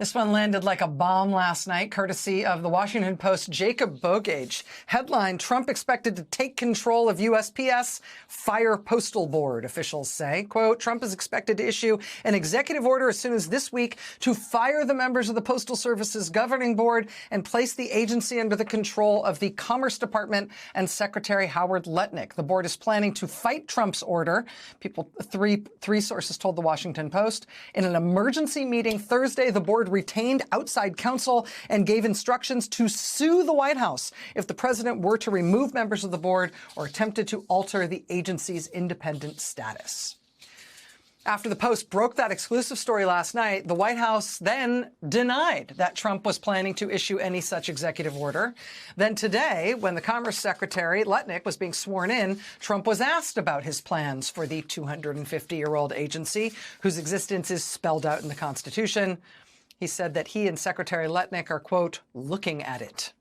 This one landed like a bomb last night, courtesy of the Washington Post. Jacob Bogage. Headline, Trump expected to take control of USPS, fire Postal Board, officials say. Quote, Trump is expected to issue an executive order as soon as this week to fire the members of the Postal Service's governing board and place the agency under the control of the Commerce Department and Secretary Howard Lutnick. The board is planning to fight Trump's order. Three sources told the Washington Post. In an emergency meeting Thursday, the board retained outside counsel and gave instructions to sue the White House if the president were to remove members of the board or attempted to alter the agency's independent status. After the Post broke that exclusive story last night, the White House then denied that Trump was planning to issue any such executive order. Then today, when the Commerce Secretary, Lutnick, was being sworn in, Trump was asked about his plans for the 250-year-old agency, whose existence is spelled out in the Constitution. He said that he and Secretary Lutnick are, quote, looking at it.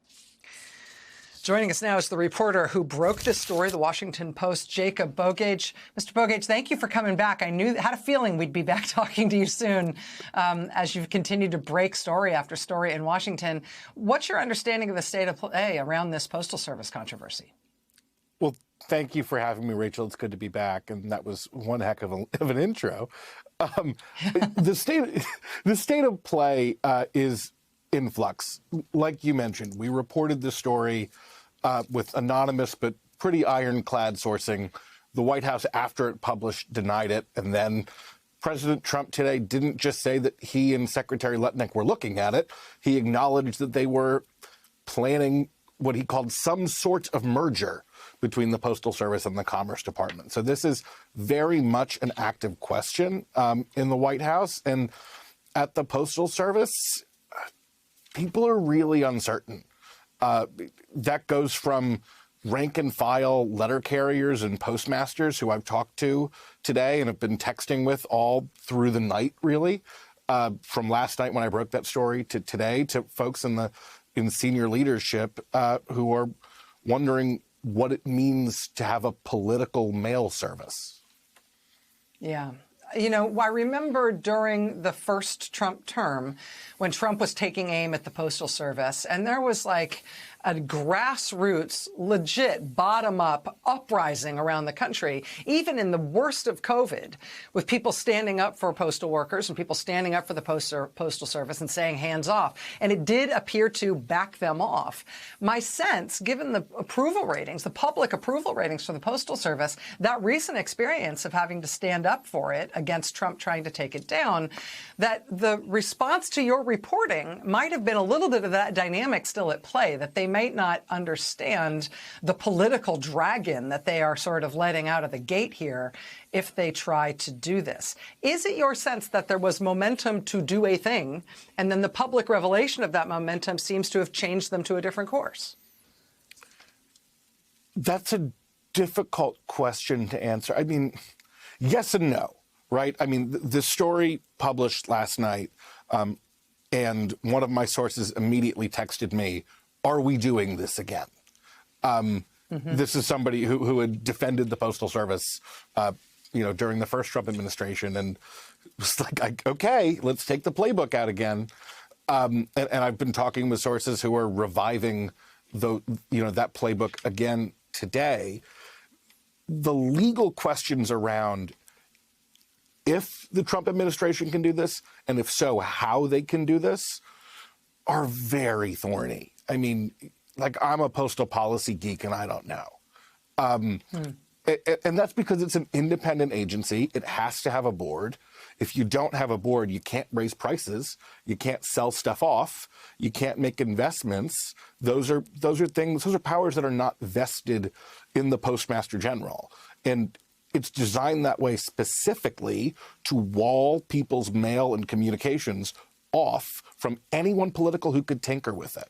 Joining us now is the reporter who broke this story, the Washington Post, Jacob Bogage. Mr. Bogage, thank you for coming back. I had a feeling we'd be back talking to you soon as you've continued to break story after story in Washington. What's your understanding of the state of play around this Postal Service controversy? Well, thank you for having me, Rachel. It's good to be back. And that was one heck of an intro. The state of play is in flux. Like you mentioned, we reported this story with anonymous but pretty ironclad sourcing. The White House, after it published, denied it. And then President Trump today didn't just say that he and Secretary Lutnick were looking at it. He acknowledged that they were planning what he called some sort of merger between the Postal Service and the Commerce Department. So this is very much an active question in the White House. And at the Postal Service, people are really uncertain. That goes from rank and file letter carriers and postmasters who I've talked to today and have been texting with all through the night, really, from last night when I broke that story to today, to folks in senior leadership who are wondering what it means to have a political mail service. Yeah. You know, I remember during the first Trump term when Trump was taking aim at the Postal Service, and there was like a grassroots, legit, bottom-up uprising around the country, even in the worst of COVID, with people standing up for postal workers and people standing up for the Postal Service and saying hands off. And it did appear to back them off. My sense, given the approval ratings, the public approval ratings for the Postal Service, that recent experience of having to stand up for it against Trump trying to take it down, that the response to your reporting might have been a little bit of that dynamic still at play, that they might not understand the political dragon that they are sort of letting out of the gate here if they try to do this. Is it your sense that there was momentum to do a thing, and then the public revelation of that momentum seems to have changed them to a different course? That's a difficult question to answer. I mean, yes and no, right? I mean, the story published last night, and one of my sources immediately texted me, are we doing this again? This is somebody who had defended the Postal Service, during the first Trump administration, and was like, okay, let's take the playbook out again. And I've been talking with sources who are reviving that playbook again today. The legal questions around if the Trump administration can do this, and if so, how they can do this, are very thorny. I mean, like, I'm a postal policy geek and I don't know. And that's because it's an independent agency. It has to have a board. If you don't have a board, you can't raise prices. You can't sell stuff off. You can't make investments. Those are powers that are not vested in the Postmaster General. And it's designed that way specifically to wall people's mail and communications off from anyone political who could tinker with it.